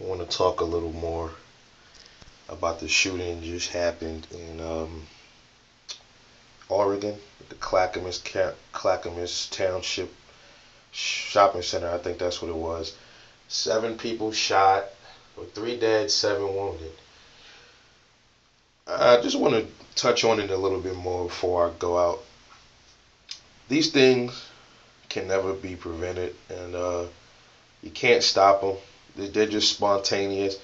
want to talk a little more about the shooting just happened in Oregon, the Clackamas Township Shopping Center. I think that's what it was. 7 people shot, with 3 dead, 7 wounded. I just want to touch on it a little bit more before I go out. These things can never be prevented, and you can't stop them. They're just spontaneous.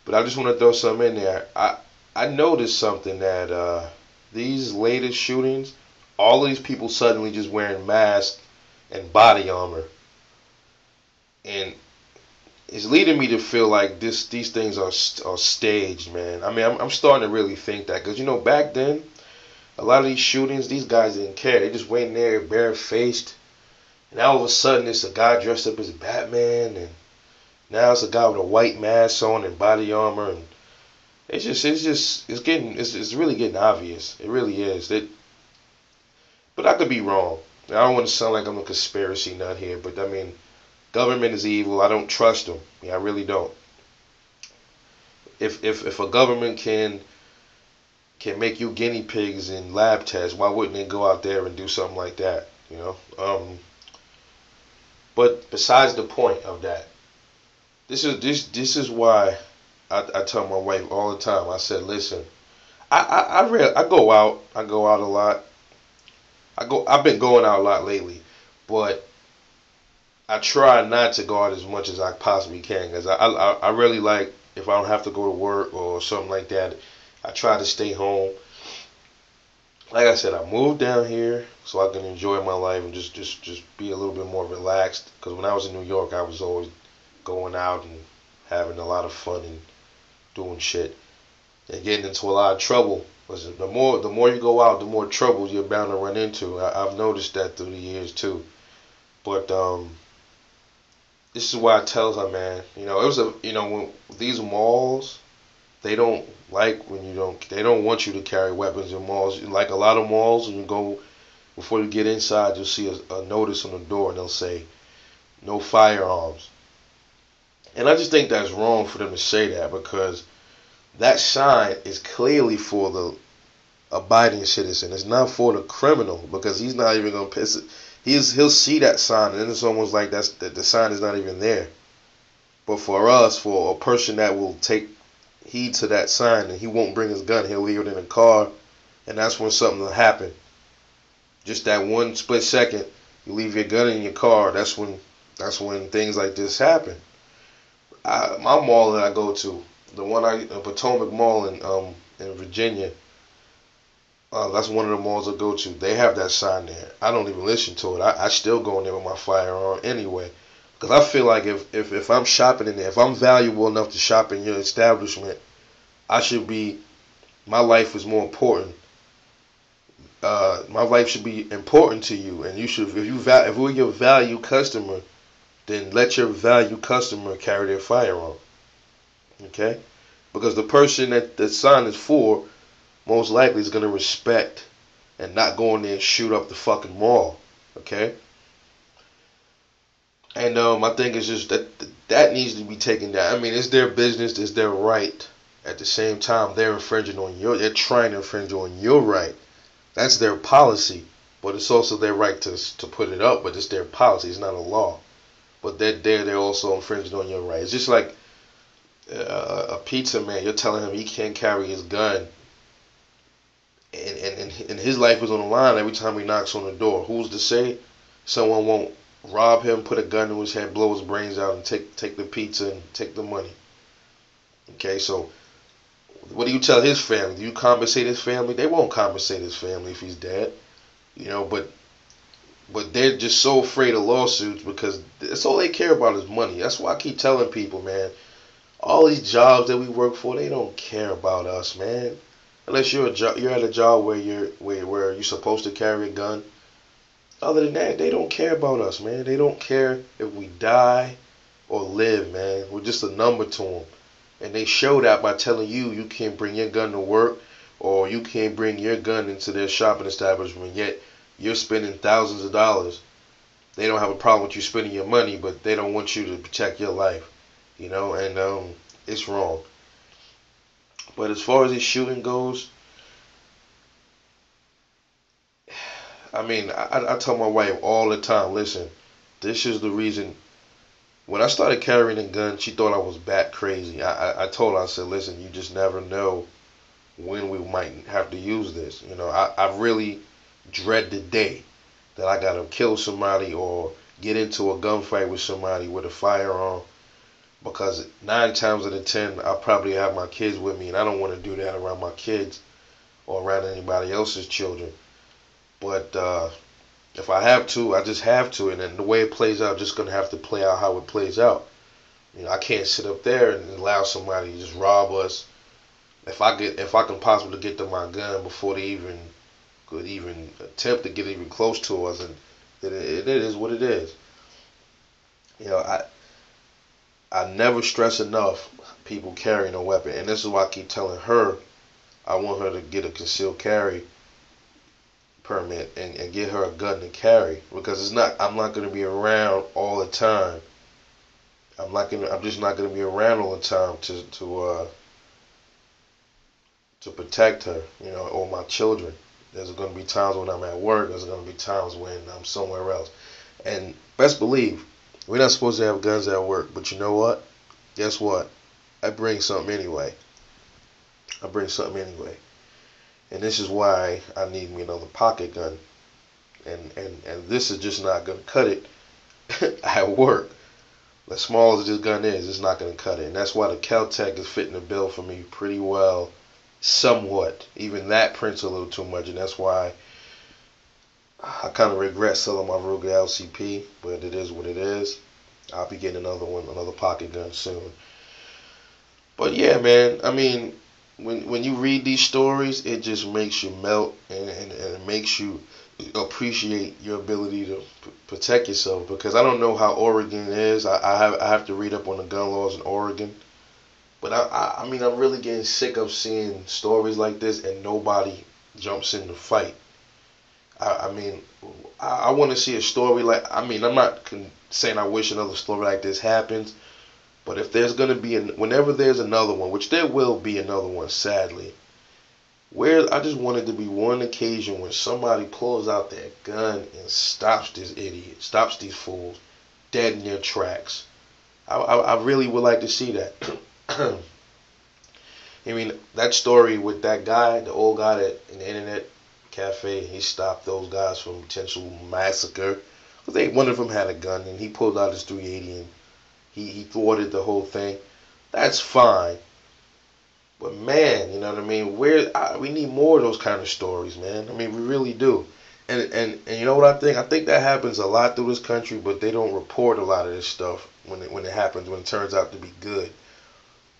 But I just want to throw something in there. I noticed something that these latest shootings, all of these people suddenly just wearing masks and body armor, and it's leading me to feel like these things are staged, man. I mean, I'm starting to really think that, because back then, a lot of these shootings, these guys didn't care. They just went in there barefaced, and all of a sudden it's a guy dressed up as Batman, and now it's a guy with a white mask on and body armor, and it's really getting obvious. It really is. But I could be wrong. I don't want to sound like I'm a conspiracy nut here, but I mean, government is evil. I don't trust them. Yeah, I really don't. If a government can make you guinea pigs in lab tests, why wouldn't they go out there and do something like that? But besides the point of that, this is why I tell my wife all the time. I said, listen, I go out a lot. I've been going out a lot lately, but I try not to go out as much as I possibly can, because I really like, if I don't have to go to work or something like that, I try to stay home. Like I said, I moved down here so I can enjoy my life and just be a little bit more relaxed. Because when I was in New York, I was always going out and having a lot of fun and doing shit and getting into a lot of trouble. Because the more you go out, the more trouble you're bound to run into. I've noticed that through the years too. But this is why I tell her, man. When these malls, they don't like when they don't want you to carry weapons in malls. Like a lot of malls, when you go, before you get inside, you'll see a notice on the door, and they'll say, no firearms. And I just think that's wrong for them to say that, because that sign is clearly for the abiding citizen. It's not for the criminal, because he's not even going to piss it. He'll see that sign, and then it's almost like the sign is not even there. But for us, for a person that will take heed to that sign, and he won't bring his gun, he'll leave it in the car, and that's when something will happen. Just that one split second, you leave your gun in your car, that's when things like this happen. My mall that I go to, the Potomac Mall in Virginia, that's one of the malls I go to. They have that sign there. I don't even listen to it. I still go in there with my firearm anyway, because I feel like if I'm shopping in there, if I'm valuable enough to shop in your establishment, my life is more important. My life should be important to you, and you should. If we're your value customer, then let your value customer carry their firearm. Okay? Because the person that the sign is for, most likely is going to respect and not go in there and shoot up the fucking mall. Okay? And I think it's just that needs to be taken down. I mean, it's their business, it's their right. At the same time, they're trying to infringe on your right. That's their policy, but it's also their right to put it up. But it's their policy. It's not a law. But they're also infringing on your right. It's just like a pizza man. You're telling him he can't carry his gun, and his life is on the line every time he knocks on the door. Who's to say someone won't rob him, put a gun in his head, blow his brains out, and take the pizza and take the money? Okay, so what do you tell his family? Do you compensate his family? They won't compensate his family if he's dead. But they're just so afraid of lawsuits, because that's all they care about is money. That's why I keep telling people, man, all these jobs that we work for, they don't care about us, man. Unless you're at a job where you're supposed to carry a gun. Other than that, they don't care about us, man. They don't care if we die or live, man. We're just a number to them. And they show that by telling you can't bring your gun to work, or you can't bring your gun into their shopping establishment, yet you're spending thousands of dollars. They don't have a problem with you spending your money, but they don't want you to protect your life. and it's wrong. But as far as the shooting goes, I mean, I tell my wife all the time, listen, this is the reason. When I started carrying a gun, she thought I was bat crazy. I told her, I said, listen, you just never know when we might have to use this. I really dread the day that I gotta kill somebody or get into a gunfight with somebody with a firearm, because 9 times out of 10 I'll probably have my kids with me, and I don't want to do that around my kids or around anybody else's children. But if I have to, I just have to, and then the way it plays out, just gonna have to play out how it plays out. I can't sit up there and allow somebody to just rob us. If I can possibly get them my gun before they even could even attempt to get even close to us, and it is what it is. You know, I I never stress enough people carrying a weapon, and this is why I keep telling her I want her to get a concealed carry permit and get her a gun to carry, because I'm not going to be around all the time. I'm just not going to be around all the time to protect her, or my children. There's going to be times when I'm at work. There's going to be times when I'm somewhere else. And best believe, we're not supposed to have guns at work. But you know what? Guess what? I bring something anyway. I bring something anyway. And this is why I need me another pocket gun. And this is just not going to cut it at work. As small as this gun is, it's not going to cut it. And that's why the Caltech is fitting the bill for me pretty well, somewhat. Even that prints a little too much, and that's why I kind of regret selling my Ruger LCP, but it is what it is. I'll be getting another one, another pocket gun soon. But yeah, man, I mean, when you read these stories, it just makes you melt, and it makes you appreciate your ability to protect yourself. Because I don't know how Oregon is. I have to read up on the gun laws in Oregon. But I mean, I'm really getting sick of seeing stories like this and nobody jumps in the fight. I mean, I want to see a story like, I mean, I'm not saying I wish another story like this happens, but if there's going to be, whenever there's another one, which there will be another one, sadly, where I just want it to be one occasion when somebody pulls out their gun and stops this idiot, stops these fools dead in their tracks. I really would like to see that. I mean, that story with that guy, the old guy that in the internet cafe, he stopped those guys from potential massacre. One of them had a gun, and he pulled out his 380 and he thwarted the whole thing. That's fine. But man, you know what I mean? We need more of those kind of stories, man. I mean, we really do. And you know what I think? I think that happens a lot through this country, but they don't report a lot of this stuff when it happens, when it turns out to be good.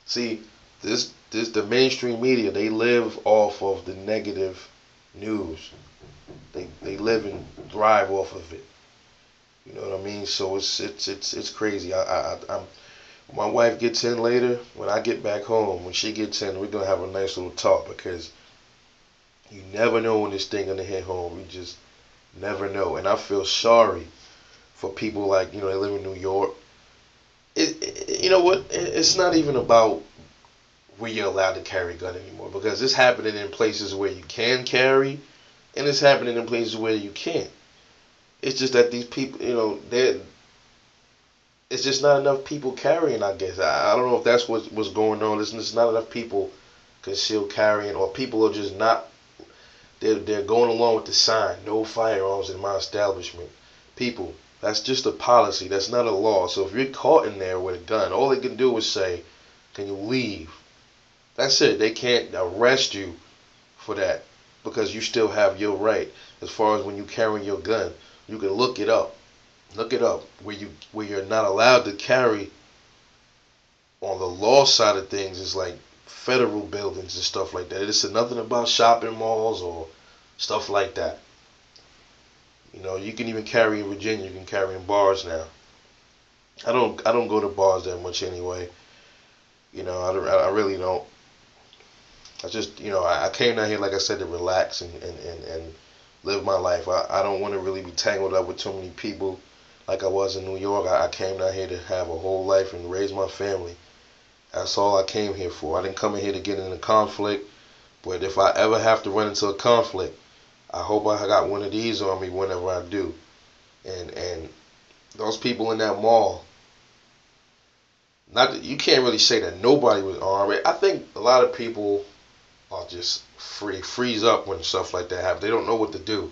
See, the mainstream media, they live off of the negative news. They live and thrive off of it. You know what I mean? So it's crazy. I'm my wife gets in later. When I get back home, when she gets in, we're gonna have a nice little talk, because you never know when this thing gonna hit home. You just never know. And I feel sorry for people like, they live in New York. You know what? It's not even about where you're allowed to carry a gun anymore, because it's happening in places where you can carry, and it's happening in places where you can't. It's just that these people, it's just not enough people carrying, I guess. I don't know if that's what's going on. There's not enough people concealed carrying, or people are just not, they're going along with the sign, no firearms in my establishment. People, that's just a policy. That's not a law. So if you're caught in there with a gun, all they can do is say, can you leave? That's it. They can't arrest you for that, because you still have your right. As far as when you carry your gun, you can look it up. Look it up where you're not allowed to carry. On the law side of things, is like federal buildings and stuff like that. It's nothing about shopping malls or stuff like that. You can even carry in Virginia. You can carry in bars now. I don't go to bars that much anyway. I really don't. I just, I came down here, like I said, to relax and live my life. I don't want to really be tangled up with too many people like I was in New York. I came down here to have a whole life and raise my family. That's all I came here for. I didn't come in here to get in a conflict. But if I ever have to run into a conflict, I hope I got one of these on me whenever I do. And those people in that mall, not that, you can't really say that nobody was armed. I think a lot of people are just freeze up when stuff like that happens. They don't know what to do.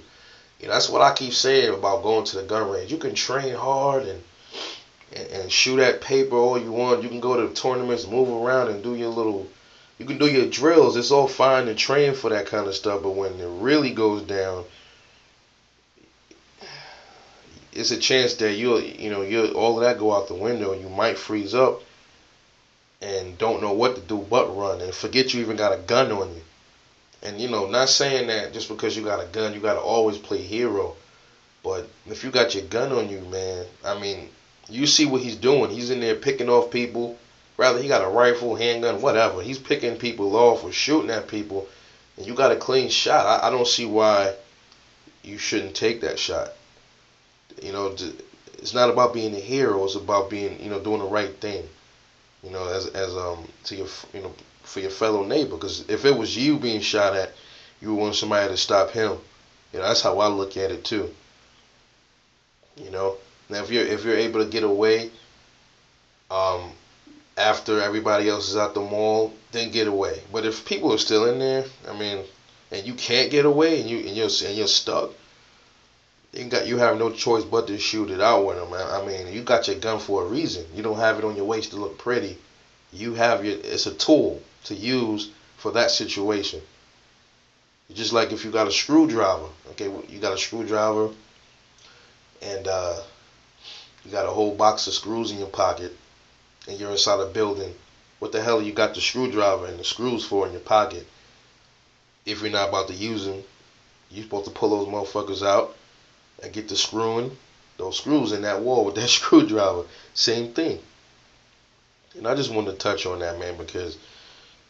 You know, that's what I keep saying about going to the gun range. You can train hard and shoot at paper all you want. You can go to tournaments, move around, and do your little. You can do your drills. It's all fine to train for that kind of stuff. But when it really goes down, it's a chance that you'll all of that go out the window, and you might freeze up and don't know what to do but run and forget you even got a gun on you. And not saying that just because you got a gun, you got to always play hero. But if you got your gun on you, man, I mean, you see what he's doing. He's in there picking off people. Rather, he got a rifle, handgun, whatever. He's picking people off or shooting at people, and you got a clean shot. I don't see why you shouldn't take that shot. It's not about being a hero. It's about being, doing the right thing. As to your, for your fellow neighbor. Because if it was you being shot at, you would want somebody to stop him. That's how I look at it too. Now if you're able to get away, after everybody else is out the mall, then get away. But if people are still in there, I mean, and you can't get away, and you're stuck, you have no choice but to shoot it out with them. I mean, you got your gun for a reason. You don't have it on your waist to look pretty. It's a tool to use for that situation. Just like if you got a screwdriver, okay, you got a screwdriver, and you got a whole box of screws in your pocket, and you're inside a building. What the hell you got the screwdriver and the screws for in your pocket? If you're not about to use them, you're supposed to pull those motherfuckers out and get to screwing those screws in that wall with that screwdriver. Same thing. And I just wanted to touch on that, man, because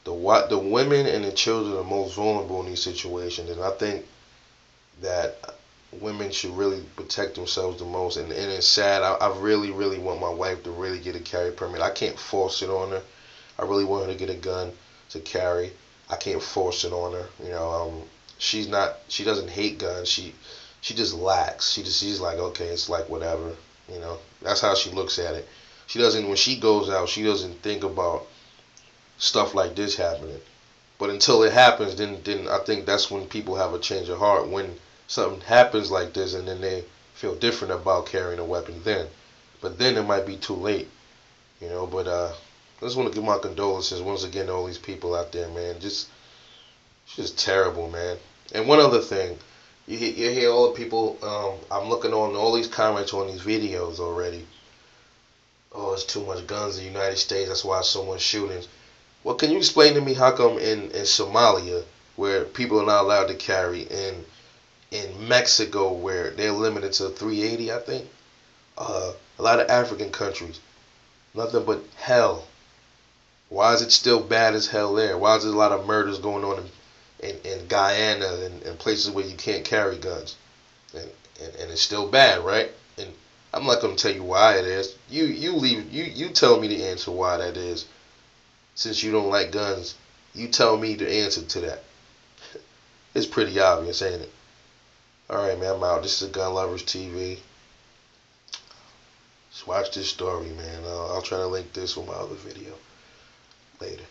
the women and the children are most vulnerable in these situations, and I think that women should really protect themselves the most. And it's sad. I really, really want my wife to really get a carry permit. I can't force it on her. I really want her to get a gun to carry. I can't force it on her. She doesn't hate guns. She just lacks. She's like, okay, it's like whatever. That's how she looks at it. She doesn't, when she goes out, she doesn't think about stuff like this happening. But until it happens, then I think that's when people have a change of heart. When something happens like this, and then they feel different about carrying a weapon then. But then it might be too late. But I just want to give my condolences once again to all these people out there, man. It's just terrible, man. And one other thing, you hear all the people, I'm looking on all these comments on these videos already. Oh, it's too much guns in the United States, that's why so much shootings. Well, can you explain to me how come in Somalia, where people are not allowed to carry, in Mexico, where they're limited to 380, I think, a lot of African countries, nothing but hell. Why is it still bad as hell there? Why is there a lot of murders going on in Guyana and places where you can't carry guns? And it's still bad, right? And I'm not going to tell you why it is. You tell me the answer why that is. Since you don't like guns, you tell me the answer to that. It's pretty obvious, ain't it? Alright, man, I'm out. This is Gun Lovers TV. Just watch this story, man. I'll try to link this with my other video later.